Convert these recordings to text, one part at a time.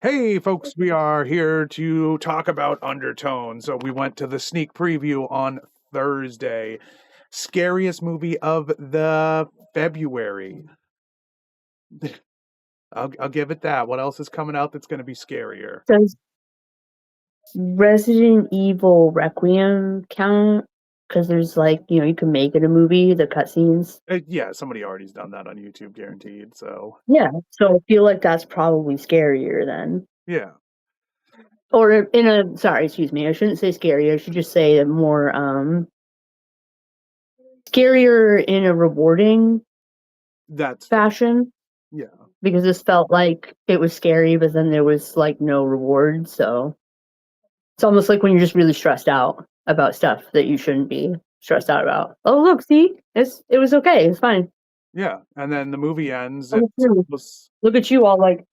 Hey, folks, we are here to talk about Undertone. So we went to the sneak preview on Thursday. Scariest movie of the February. I'll give it that. What else is coming out that's going to be scarier? Does Resident Evil Requiem count? Because there's you can make it a movie, the cutscenes. Yeah, somebody already's done that on YouTube, guaranteed. So Yeah, so I feel like that's probably scarier then. yeah, Or excuse me, I shouldn't say scary. I should just say more scarier in a rewarding that's fashion. yeah, Because this felt like it was scary, but then there was like no reward. So it's almost like when you're just really stressed out about stuff that you shouldn't be stressed out about. Oh, look, see, it was okay. It's fine. yeah. And then the movie ends. Look It at was look at you all like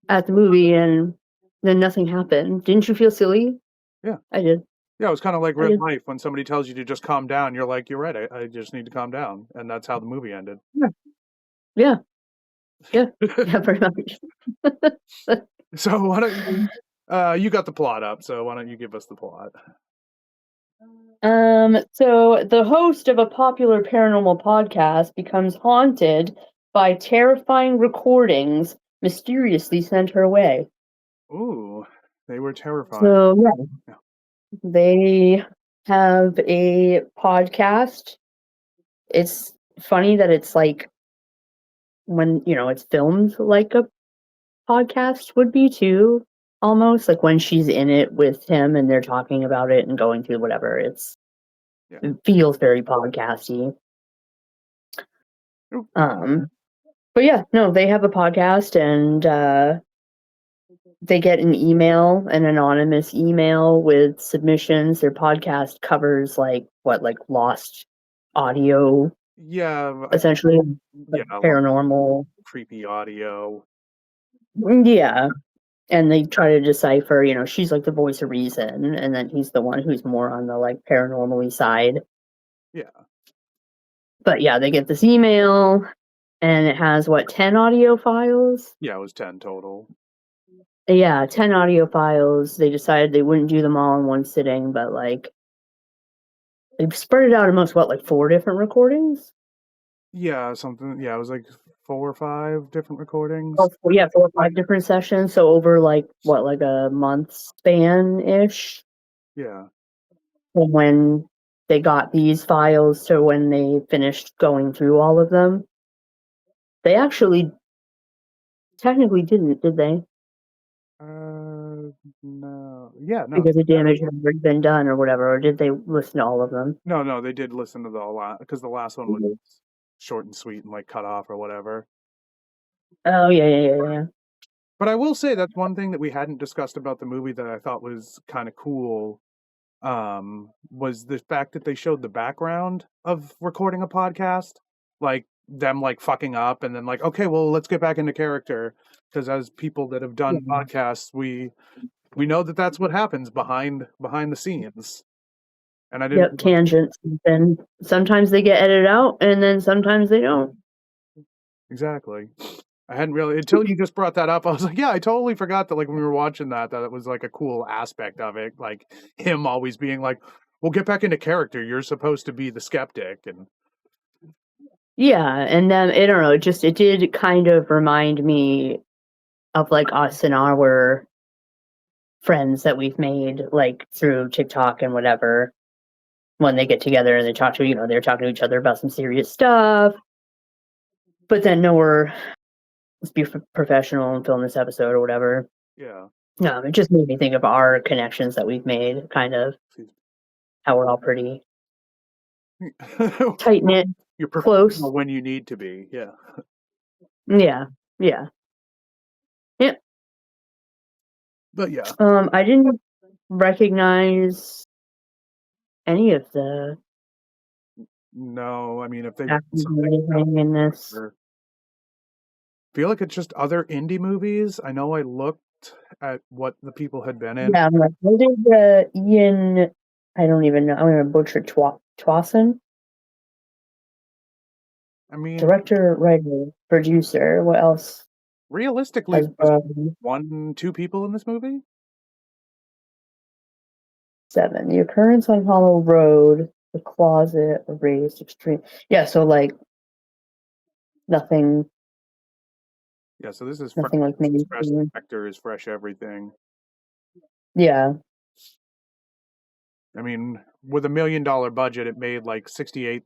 at the movie, and then nothing happened. Didn't you feel silly? yeah. I did. Yeah, it was kind of like I real did. life when somebody tells you to just calm down. You're like, you're right. I just need to calm down, and that's how the movie ended. Yeah. Yeah. Yeah. Yeah. Pretty much. So why don't you? You got the plot up, so why don't you give us the plot? So the host of a popular paranormal podcast becomes haunted by terrifying recordings mysteriously sent her way. Ooh, they were terrifying. So Yeah. yeah, they have a podcast. It's funny that it's like when it's filmed like a podcast would be too, almost like when she's in it with him and they're talking about it and going through whatever. Yeah. It feels very podcasty. Ooh, But yeah, no, they have a podcast and they get an email, an anonymous email with submissions. Their podcast covers like lost audio, yeah, essentially, like yeah, like paranormal. creepy audio. Yeah. And they try to decipher, she's like the voice of reason, and then he's the one who's more on the like paranormally side. Yeah, But yeah, they get this email and it has 10 audio files? yeah, it was 10 total. Yeah, 10 audio files. They decided they wouldn't do them all in one sitting, but like they spread it out amongst 4 different recordings? Yeah, something. Yeah, it was like 4 or 5 different recordings. Oh, yeah, 4 or 5 different sessions. So over like a month span ish Yeah, from when they got these files to when they finished going through all of them. They actually technically didn't, did they? no, yeah, no, Because the damage had already been done or whatever, or did they listen to all of them? no, they did listen to the last because the last one was Mhm. short and sweet and like cut off or whatever. Oh, yeah. But I will say that's one thing that we hadn't discussed about the movie that I thought was kind of cool. Was the fact that they showed the background of recording a podcast, like them like fucking up and then like, okay, well, let's get back into character. Because as people that have done Yeah. podcasts, we know that that's what happens behind the scenes. And I didn't Yep, tangents. And sometimes they get edited out, and then sometimes they don't. exactly. I hadn't really until you just brought that up. I was like, yeah, I totally forgot that like when we were watching that it was like a cool aspect of it, like him always being like, "Well, get back into character. You're supposed to be the skeptic." And Yeah, and then I don't know. It did kind of remind me of like us and our friends that we've made like through TikTok and whatever. When they get together and they talk to they're talking to each other about some serious stuff, but then no, let's be professional and film this episode or whatever. yeah, It just made me think of our connections that we've made, kind of how we're all pretty tight knit, you're close. professional when you need to be. Yeah, Yeah. but yeah, I didn't recognize any of the no, I mean if they actors or anything in this. feel like it's just other indie movies. I know I looked at what the people had been in. Yeah, I'm like, what is Ian? I don't even know. I'm gonna butcher Twassen. I mean, Director, writer, producer. What else? Realistically, as there was Bro. 1, 2 people in this movie? 7. The occurrence on Hollow Road, the closet, a raised extreme. Yeah, so like nothing, Yeah, so this is fresh. nothing like This is fresh mainstream. actors, fresh everything. Yeah, I mean, with $1 million budget, it made like 68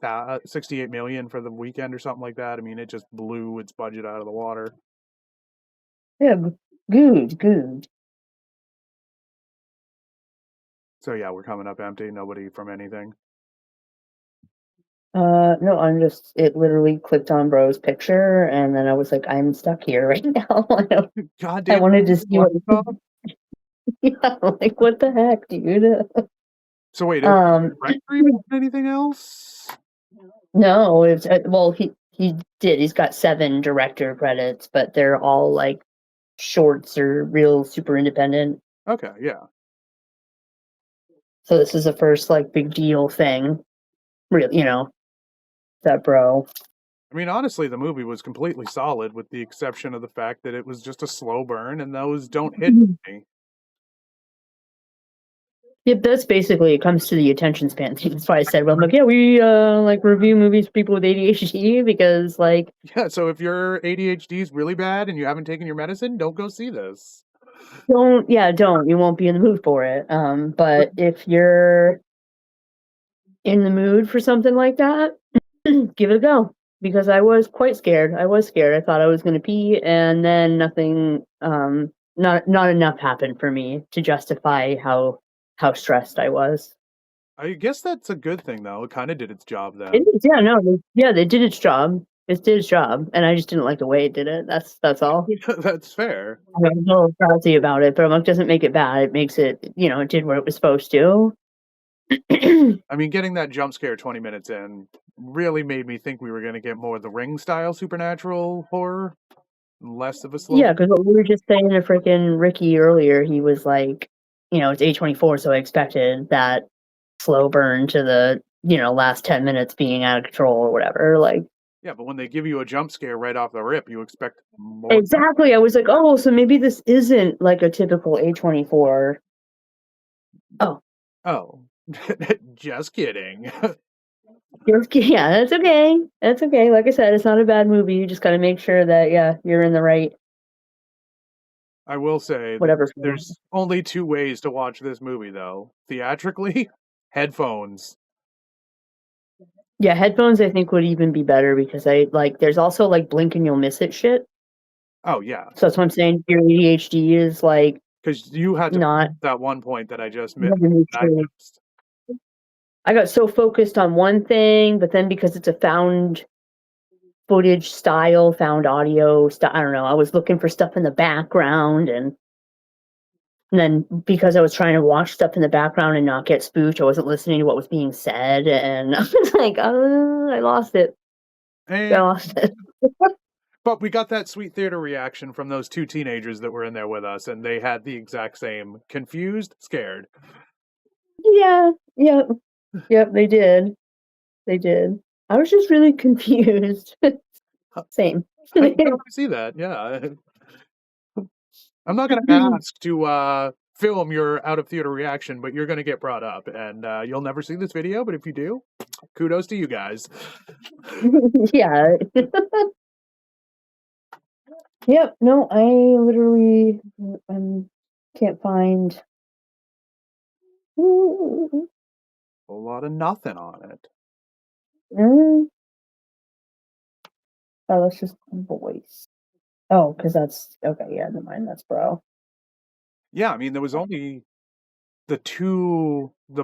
million for the weekend or something like that. I mean, it just blew its budget out of the water. yeah, good, good. So yeah, we're coming up empty. Nobody from anything. No, I'm just. It literally clicked on Bro's picture, and then I was like, I'm stuck here right now. I Goddamn. wanted to see what. Stuff. Yeah, like what the heck, dude? So wait, is the Um, director even done anything else? no, it's well, he did. He's got 7 director credits, but they're all like shorts or real super independent. Okay, yeah. So this is the first like big deal thing, real, that Bro. I mean, honestly, the movie was completely solid, with the exception of the fact that it was just a slow burn, and those don't hit me. Yep, that's basically it comes to the attention span thing. That's why I said, well, I'm like, yeah, we like review movies for people with ADHD because like Yeah, so if your ADHD is really bad and you haven't taken your medicine, don't go see this. don't you won't be in the mood for it. But if you're in the mood for something like that, give it a go. Because I was quite scared. I was scared. I thought I was going to pee, and then nothing. Not enough happened for me to justify how stressed I was. I guess that's a good thing, though. It kind of did its job It then. is, yeah, no, they did its job. It did its job, and I just didn't like the way it did it. That's all. That's fair. I'm a little salty about it, but it doesn't make it bad. It makes it, it did what it was supposed to. I mean, getting that jump scare 20 minutes in really made me think we were going to get more of the Ring style supernatural horror, less of a slow. Yeah, because what we were just saying to freaking Ricky earlier, he was like, it's A24, so I expected that slow burn to the, last 10 minutes being out of control or whatever. Like, Yeah, but when they give you a jump scare right off the rip, you expect more. exactly. I was like, oh, so maybe this isn't like a typical A24. Oh, Oh, just kidding. yeah, that's okay. That's okay. Like I said, it's not a bad movie. You just got to make sure that, yeah, you're in the right I will say that whatever. there's only 2 ways to watch this movie, though. Theatrically, headphones. Yeah, headphones I think would even be better because I like there's also like blink and you'll miss it shit. Oh, yeah. So that's what I'm saying. Your ADHD is like Because you had to not that one point that I just missed. letting me I see. missed. I got so focused on one thing, but then because it's a found footage style, found audio style, I don't know. I was looking for stuff in the background and then because I was trying to watch stuff in the background and not get spooked, I wasn't listening to what was being said, and I was like, I lost it. I And lost it. but we got that sweet theater reaction from those 2 teenagers that were in there with us, and they had the exact same: confused, scared. Yeah, yep, yep. They did. They did. I was just really confused. Same. I can totally see that. Yeah, I'm not going to ask to film your out of theater reaction, but you're going to get brought up, and you'll never see this video. But if you do, kudos to you guys. Yeah. Yep. No, I literally can't find. A lot of nothing on it. Mm. Oh, that's just voice. Oh, because that's okay. Yeah, never mind. That's Bro. Yeah, I mean, there was only the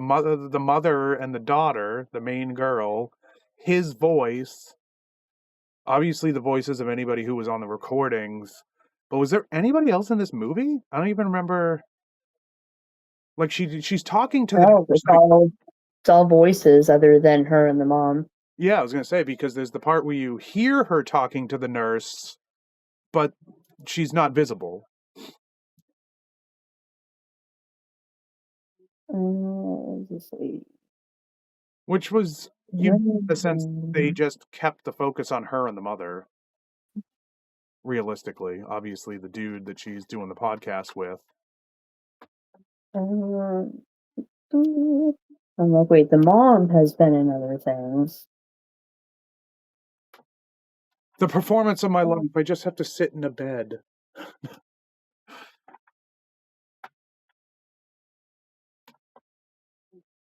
mother and the daughter, the main girl, his voice, obviously the voices of anybody who was on the recordings. But was there anybody else in this movie? I don't even remember. Like she's talking to the Oh, nurse, like, it's all voices other than her and the mom. yeah, I was gonna say, because there's the part where you hear her talking to the nurse, but she's not visible, Let's see. which was in the sense they just kept the focus on her and the mother. realistically. Obviously, the dude that she's doing the podcast with. I'm like, wait, the mom has been in other things. The performance of my life. I just have to sit in a bed.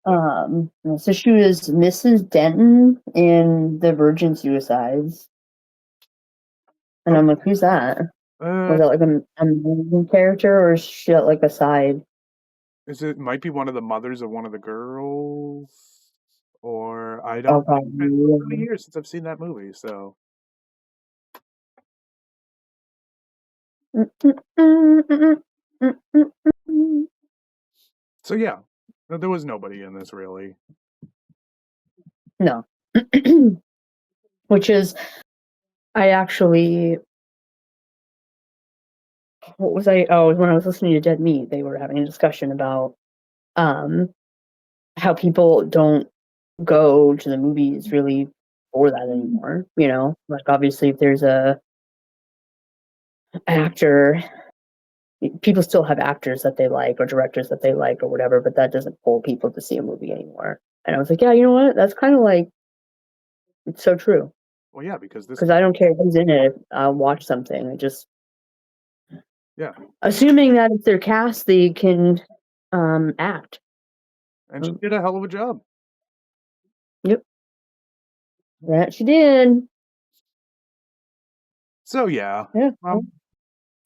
So she was Mrs. Denton in The Virgin Suicides. And I'm like, who's that? Was that like a main character, or is she like a side? Might be one of the mothers of one of the girls, or I Oh, don't. It's been so many probably. years since I've seen that movie, so yeah. There was nobody in this really. No. Which is, I actually, what was I? Oh, when I was listening to Dead Meat, they were having a discussion about how people don't go to the movies really for that anymore. You know, like obviously if there's a actor, people still have actors that they like or directors that they like or whatever, but that doesn't pull people to see a movie anymore. And I was like, yeah, you know what? That's kind of like, it's so true. Well, yeah, because this. Because I don't care who's in it. I'll watch something. I just, Yeah, assuming that if they're cast, they can act. and she did a hell of a job. Yep. That she did. So yeah. Yeah.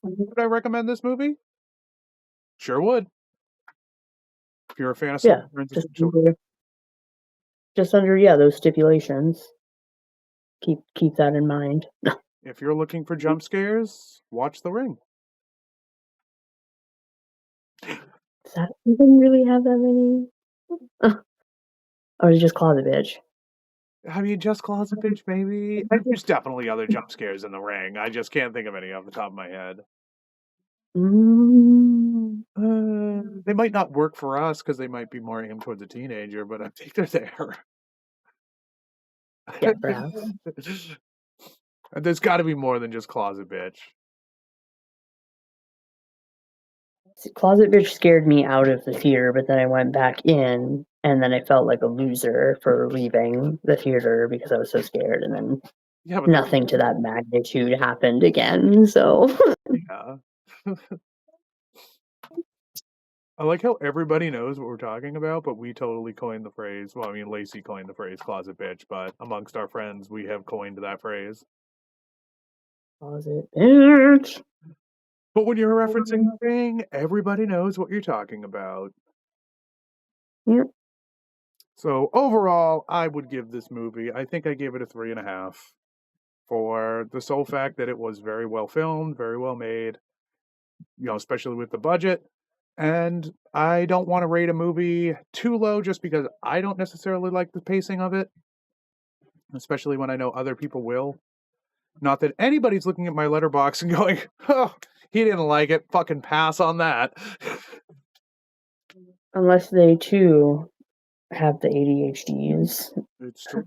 Would I recommend this movie? Sure would. If you're a fan of Yeah. Silver, Just under, yeah, those stipulations. Keep that in mind. if you're looking for jump scares, watch The Ring. Does that even really have that many? Or is it just Closet Bitch? I mean, just Closet Bitch, maybe. There's definitely other jump scares in The Ring. I just can't think of any off the top of my head. They might not work for us because they might be more aimed towards a teenager, but I think they're there. Yeah, perhaps. There's got to be more than just Closet Bitch. Closet Bitch scared me out of the theater, but then I went back in, and then I felt like a loser for leaving the theater because I was so scared, and then Yeah, but nothing to that magnitude happened again, so. yeah. I like how everybody knows what we're talking about, but we totally coined the phrase. Well, I mean, Lacey coined the phrase closet bitch, but amongst our friends, we have coined that phrase. Closet Bitch. But when you're referencing the Ring, everybody knows what you're talking about. Yep. So overall, I would give this movie, I think I gave it a 3.5 for the sole fact that it was very well filmed, very well made, especially with the budget. And I don't want to rate a movie too low just because I don't necessarily like the pacing of it, especially when I know other people will. Not that anybody's looking at my letterbox and going, oh, he didn't like it. Fucking pass on that. Unless they too have the ADHDs. It's true.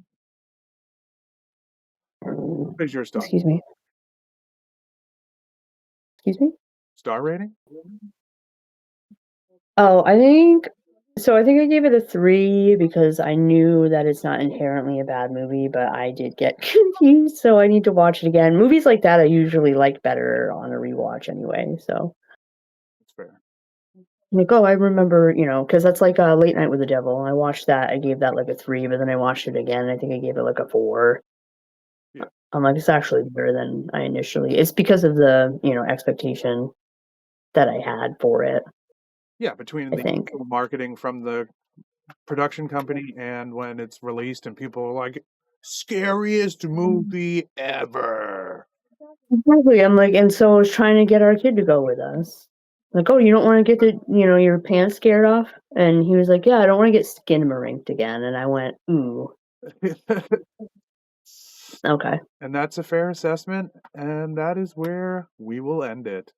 Where's your star? Excuse me. Excuse me? Star rating? Oh, I think I gave it a 3 because I knew that it's not inherently a bad movie, but I did get confused, so I need to watch it again. Movies like that I usually like better on a rewatch anyway, so. That's fair. Like, oh, I remember, because that's like Late Night with the Devil. I watched that, I gave that like a 3, but then I watched it again, and I think I gave it like a 4. Yeah. I'm like, it's actually better than I initially. It's because of the, expectation that I had for it. Yeah, between I the think. marketing from the production company and when it's released and people are like, scariest movie ever. Exactly. I'm like, and so I was trying to get our kid to go with us. Like, oh, you don't want to get your pants scared off? And he was like, yeah, I don't want to get skin marinked again. And I went, ooh, okay. And that's a fair assessment, and that is where we will end it.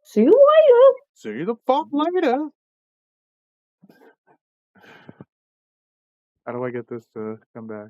See you later. See you the fuck later. How do I get this to come back?